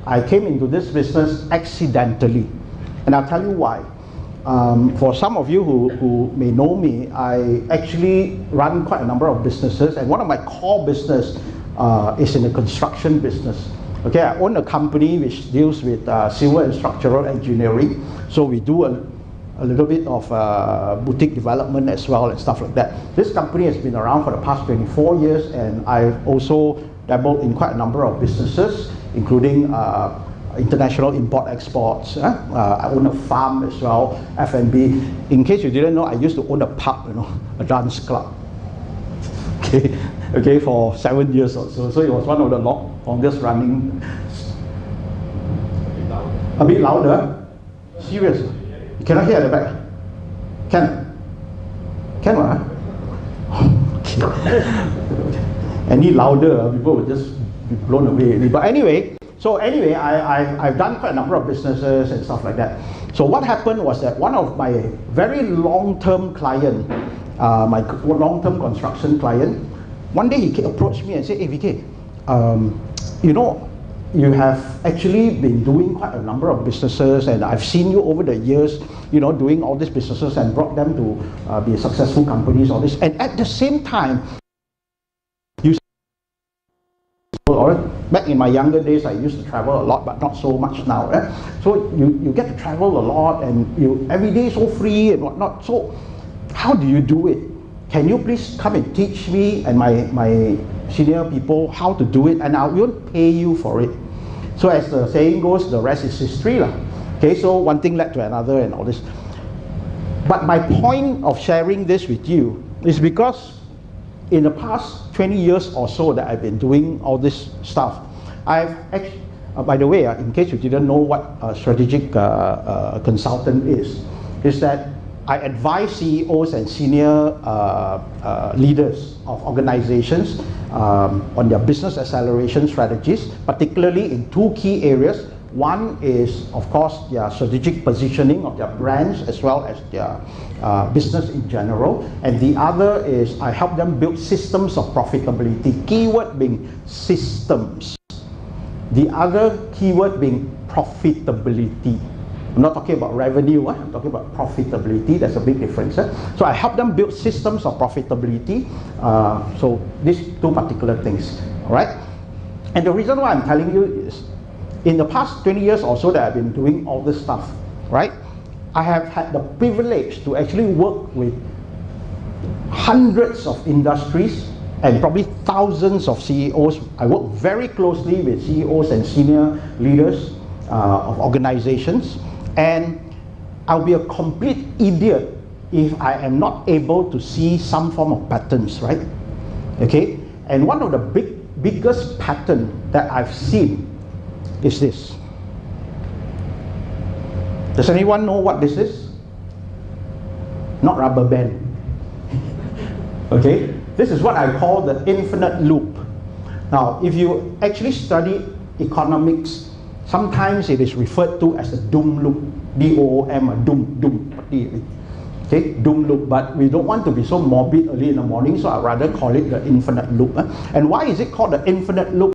I came into this business accidentally, and I'll tell you why. For some of you who may know me, I actually run quite a number of businesses, and one of my core business is in the construction business. Okay, I own a company which deals with civil and structural engineering, so we do a little bit of boutique development as well and stuff like that. This company has been around for the past 24 years, and I've also dabbled in quite a number of businesses, including international import-exports. I own a farm as well, F&B. In case you didn't know, I used to own a pub, a dance club. Okay, for 7 years or so. So it was one of the longest running. A bit louder? Serious? You cannot hear at the back? Can? Can what? Any louder, people would just be blown away. But anyway, I've done quite a number of businesses and stuff like that. So what happened was that one of my very long-term client, my long-term construction client, one day he approached me and said, "Hey VK, you have actually been doing quite a number of businesses, and I've seen you over the years, doing all these businesses and brought them to be successful companies, all this. And at the same time, back in my younger days, I used to travel a lot, but not so much now. So you get to travel a lot, and you every day so free and whatnot. So how do you do it? Can you please come and teach me and my senior people how to do it, and I will pay you for it." So as the saying goes, the rest is history lah. Okay, so one thing led to another and all this. But my point of sharing this with you is because in the past 20 years or so that I've been doing all this stuff, I've actually, by the way, in case you didn't know what a strategic consultant is that I advise CEOs and senior leaders of organizations on their business acceleration strategies, particularly in two key areas. One is, of course, their strategic positioning of their brands as well as their business in general. And the other is I help them build systems of profitability. Keyword being systems. The other keyword being profitability. I'm not talking about revenue, I'm talking about profitability. There's a big difference. So I help them build systems of profitability. So these two particular things, all right? And the reason why I'm telling you is, in the past 20 years or so that I've been doing all this stuff, right? I have had the privilege to actually work with hundreds of industries and probably thousands of CEOs. I work very closely with CEOs and senior leaders of organizations, and I'll be a complete idiot if I am not able to see some form of patterns, right? Okay, and one of the biggest pattern that I've seen is this. Does anyone know what this is? Not rubber band. Okay, this is what I call the infinite loop. Now, if you actually study economics, sometimes it is referred to as the doom loop. D-O-O-M, doom. Okay, doom loop. But we don't want to be so morbid early in the morning, so I'd rather call it the infinite loop. And why is it called the infinite loop?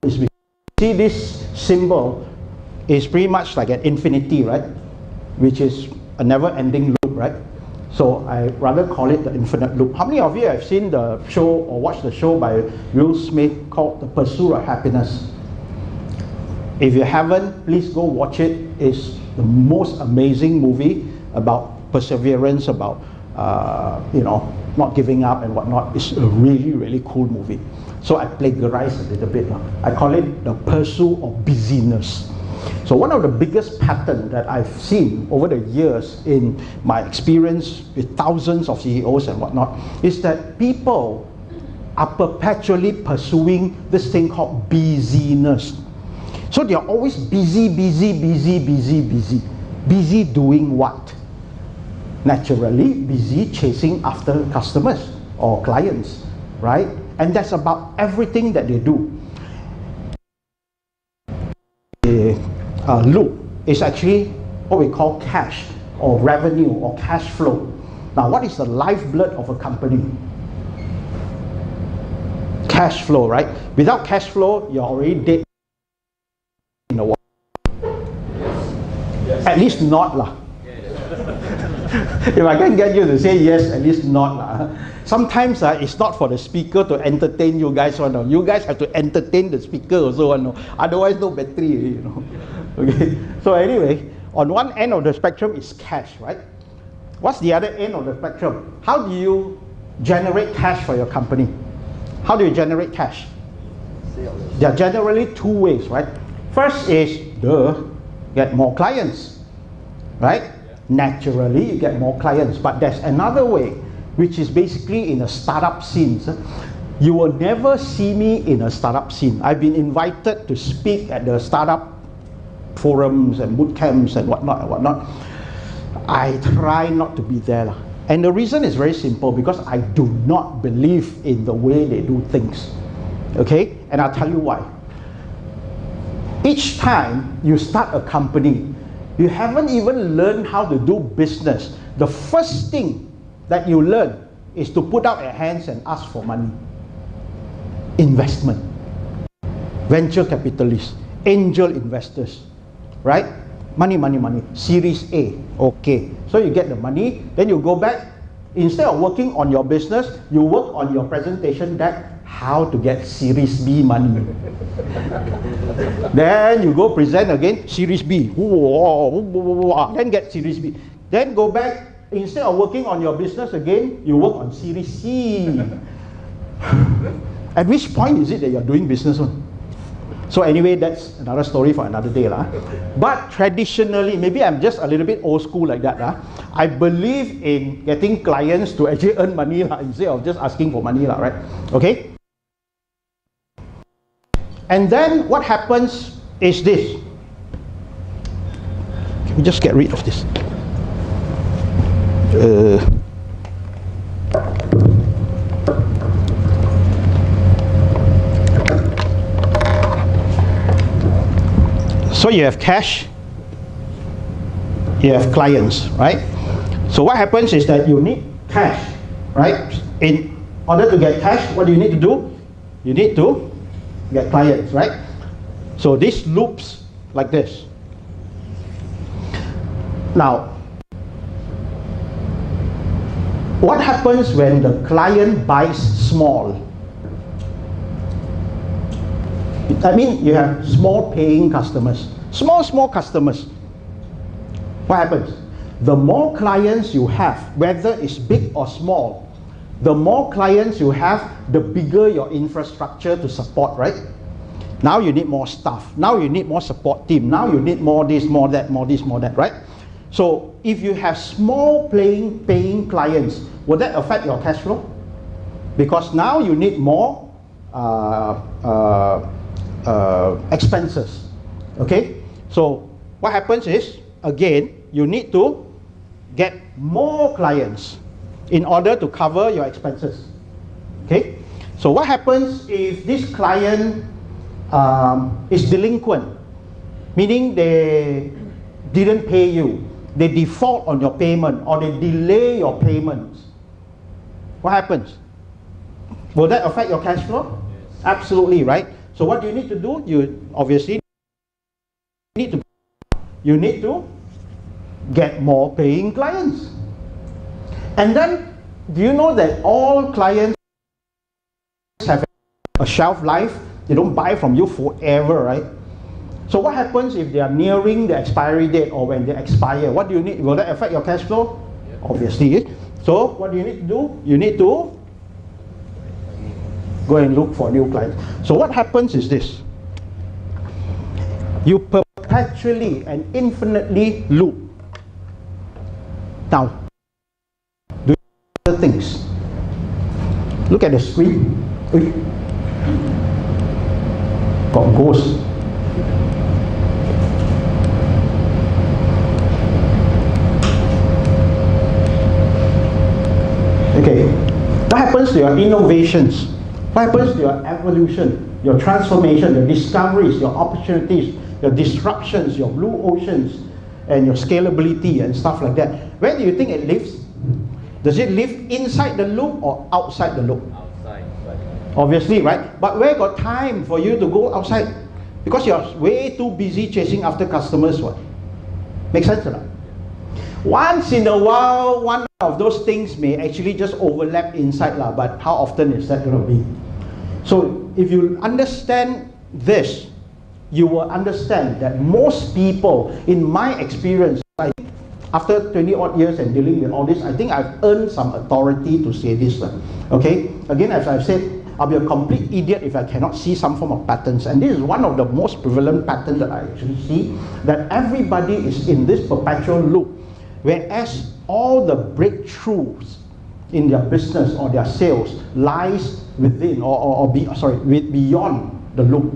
Is because see this symbol is pretty much like an infinity, right? Which is a never-ending loop, right? So I rather call it the infinite loop. How many of you have seen the show or watched the show by Will Smith called The Pursuit of Happiness? If you haven't, please go watch it. It's the most amazing movie about perseverance, about not giving up and whatnot. It's a really, really cool movie. So I plagiarize a little bit. I call it the pursuit of busyness. So one of the biggest patterns that I've seen over the years in my experience with thousands of CEOs and whatnot is that people are perpetually pursuing this thing called busyness. So they're always busy. Busy doing what? Naturally, busy chasing after customers or clients, right? And that's about everything that they do. The loop is actually what we call cash or revenue or cash flow. Now, what is the lifeblood of a company? Cash flow, right? Without cash flow, you're already dead. At least not lah. If I can get you to say yes, at least not lah. Sometimes it's not for the speaker to entertain you guys. You guys have to entertain the speaker also. Otherwise, no battery. Okay. So anyway, on one end of the spectrum is cash, right? What's the other end of the spectrum? How do you generate cash for your company? How do you generate cash? There are generally two ways, right? First is get more clients, right? Naturally, you get more clients. But there's another way, which is basically in a startup scene. You will never see me in a startup scene. I've been invited to speak at the startup forums and boot camps and whatnot. I try not to be there. And the reason is very simple, because I do not believe in the way they do things. Okay? And I'll tell you why. Each time you start a company, you haven't even learned how to do business. The first thing that you learn is to put out your hands and ask for money. Investment. Venture capitalists. Angel investors. Right? Money. Series A. Okay. So you get the money, then you go back. Instead of working on your business, you work on your presentation deck, how to get Series B money. Then you go present again, Series B. Then get Series B. Then go back, instead of working on your business again, you work on Series C. At which point is it that you're doing business on? So anyway, that's another story for another day lah. But traditionally, maybe I'm just a little bit old school like that lah. I believe in getting clients to actually earn money lah, instead of just asking for money lah, right? Okay? And then what happens is this. Can we just get rid of this? So you have cash, you have clients, right? So what happens is that you need cash, right? In order to get cash, what do you need to do? You need to get clients, right? So this loops like this. Now, what happens when the client buys small? I mean, you have small paying customers, small customers. What happens? The more clients you have, whether it's big or small, the more clients you have, the bigger your infrastructure to support, right? Now you need more staff. Now you need more support team. Now you need more this, more that, more this, more that, right? So if you have small paying clients, will that affect your cash flow? Because now you need more expenses. Okay, so what happens is, again, you need to get more clients in order to cover your expenses. Okay, so what happens if this client is delinquent, meaning they didn't pay you, they default on your payment, or they delay your payments? What happens? Will that affect your cash flow? Absolutely, right? So what do you need to do? You obviously need to get more paying clients. And then, do you know that all clients have a shelf life? They don't buy from you forever, right? So what happens if they are nearing the expiry date, or when they expire? What do you need? Will that affect your cash flow? Yep. Obviously. So what do you need to do? You need to go and look for new clients. So what happens is this. You perpetually and infinitely loop. Now, do other things. Look at the screen. Got ghosts. Okay. What happens to your innovations? What happens to your evolution, your transformation, your discoveries, your opportunities, your disruptions, your blue oceans, and your scalability and stuff like that? Where do you think it lives? Does it live inside the loop or outside the loop? Outside. Obviously, right? But where got time for you to go outside? Because you're way too busy chasing after customers, what? Make sense or not? Once in a while, one of those things may actually just overlap inside lah, but how often is that going to be? So if you understand this, you will understand that most people, in my experience, after 20 odd years and dealing with all this, I think I've earned some authority to say this. Okay? Again, as I've said, I'll be a complete idiot if I cannot see some form of patterns. And this is one of the most prevalent patterns that I actually see, that everybody is in this perpetual loop, whereas all the breakthroughs in their business or their sales lies within beyond the loop.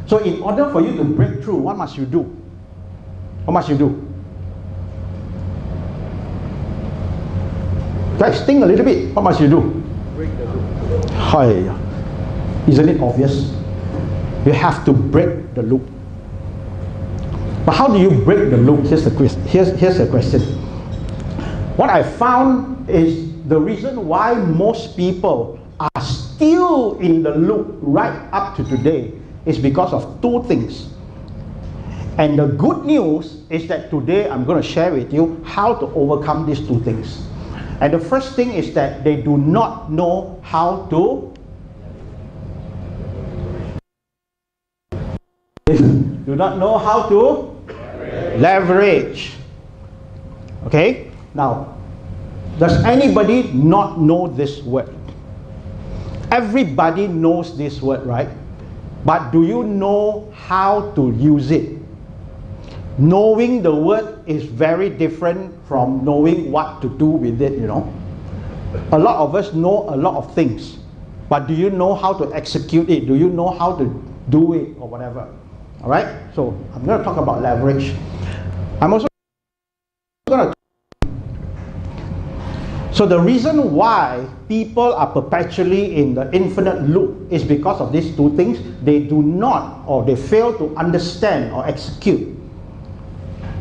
So in order for you to break through, what must you do? What must you do? Guys, think a little bit. What must you do? Break the loop. Hi. Isn't it obvious? You have to break the loop. But how do you break the loop? Here's the question. What I found is the reason why most people are still in the loop right up to today is because of two things. And the good news is that today I'm going to share with you how to overcome these two things. And the first thing is that they do not know how to leverage. Okay? Now, does anybody not know this word? Everybody knows this word, right? But do you know how to use it? Knowing the word is very different from knowing what to do with it, you know. A lot of us know a lot of things, but do you know how to execute it? Do you know how to do it or whatever? All right? So I'm going to talk about leverage. I'm also going to. So the reason why people are perpetually in the infinite loop is because of these two things. They do not, or they fail to understand or execute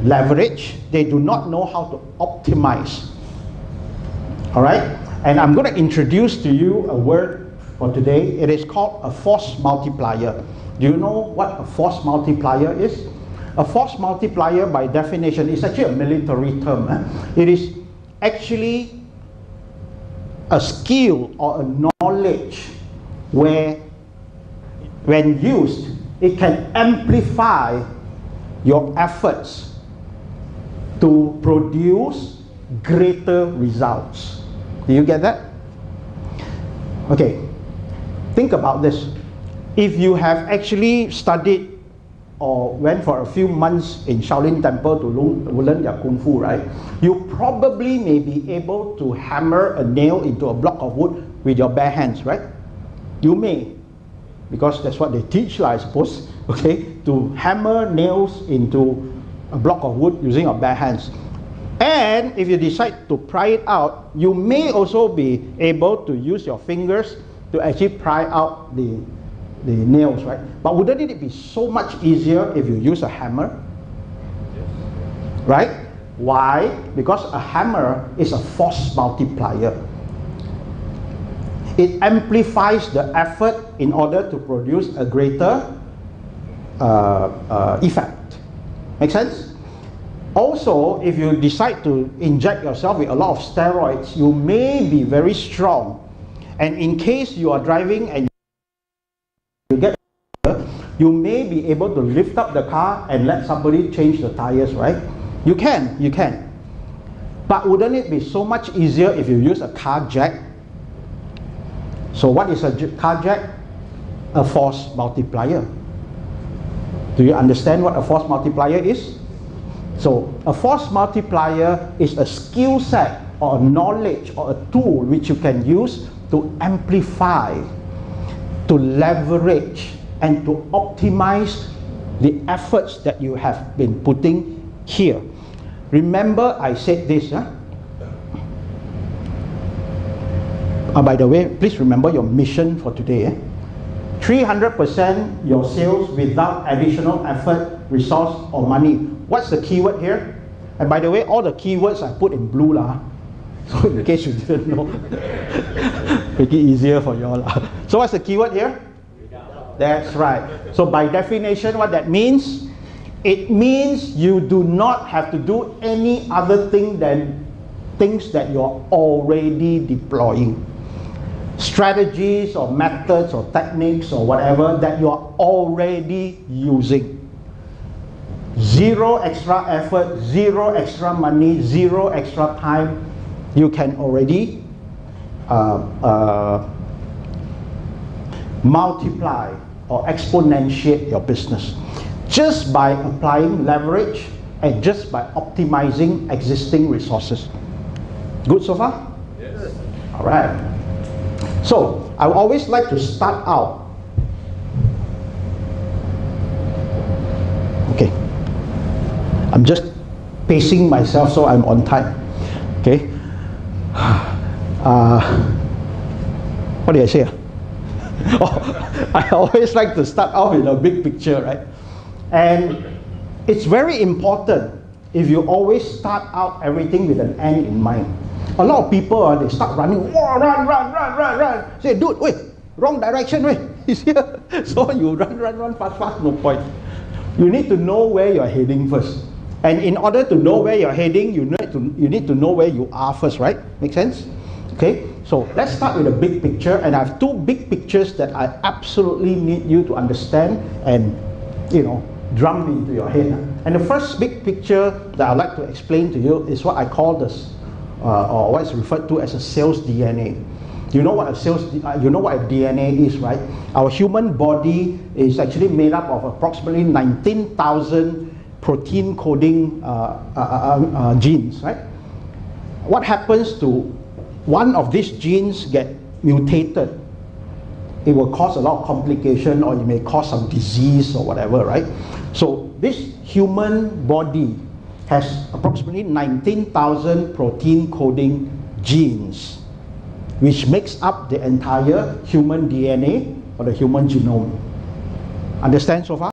leverage. They do not know how to optimize. All right? And I'm going to introduce to you a word for today. It is called a force multiplier. Do you know what a force multiplier is? A force multiplier, by definition, is actually a military term. It is actually a skill or a knowledge where, when used, it can amplify your efforts to produce greater results. Do you get that? Okay, think about this. If you have actually studied or went for a few months in Shaolin Temple to learn their Kung Fu, right? You probably may be able to hammer a nail into a block of wood with your bare hands, right? You may, because that's what they teach, I suppose, okay? To hammer nails into a block of wood using your bare hands. And if you decide to pry it out, you may also be able to use your fingers to actually pry out the nails, right? But wouldn't it be so much easier if you use a hammer? Right? Why? Because a hammer is a force multiplier. It amplifies the effort in order to produce a greater effect. Make sense? Also, if you decide to inject yourself with a lot of steroids, you may be very strong. And in case you are driving and you get, you may be able to lift up the car and let somebody change the tires, right? You can. But wouldn't it be so much easier if you use a car jack? So what is a car jack? A force multiplier. Do you understand what a force multiplier is? So a force multiplier is a skill set or a knowledge or a tool which you can use to amplify, to leverage, and to optimize the efforts that you have been putting here. Remember I said this, by the way, please remember your mission for today. 300% your sales without additional effort, resource or money. What's the keyword here? And by the way, all the keywords I put in blue lah. So in case you didn't know, make it easier for you all lah. So what's the keyword here? That's right. So by definition, what that means, It means you do not have to do any other thing than things that you're already deploying. Strategies or methods or techniques or whatever that you're already using. Zero extra effort, zero extra money, zero extra time. You can already multiply or exponentiate your business just by applying leverage and just by optimizing existing resources. Good so far? Yes. All right. So I always like to start out. Okay. I'm just pacing myself so I'm on time. Okay. What did I say? Oh, I always like to start off with a big picture, right? And it's very important if you always start out everything with an end in mind. A lot of people, they start running, run. Say, dude, wait, wrong direction, wait, he's here. So you run, fast, no point. You need to know where you're heading first. And in order to know where you're heading, you need to know where you are first, right? Make sense? Okay, so let's start with a big picture, and I have two big pictures that I absolutely need you to understand and, drum into your head. And the first big picture that I'd like to explain to you is what I call this, or what is referred to as a sales DNA. You know what a DNA is, right? Our human body is actually made up of approximately 19,000 protein coding genes, right? What happens to one of these genes get mutated? It will cause a lot of complication, or it may cause some disease or whatever, right? So this human body has approximately 19,000 protein coding genes, which makes up the entire human DNA or the human genome. Understand so far?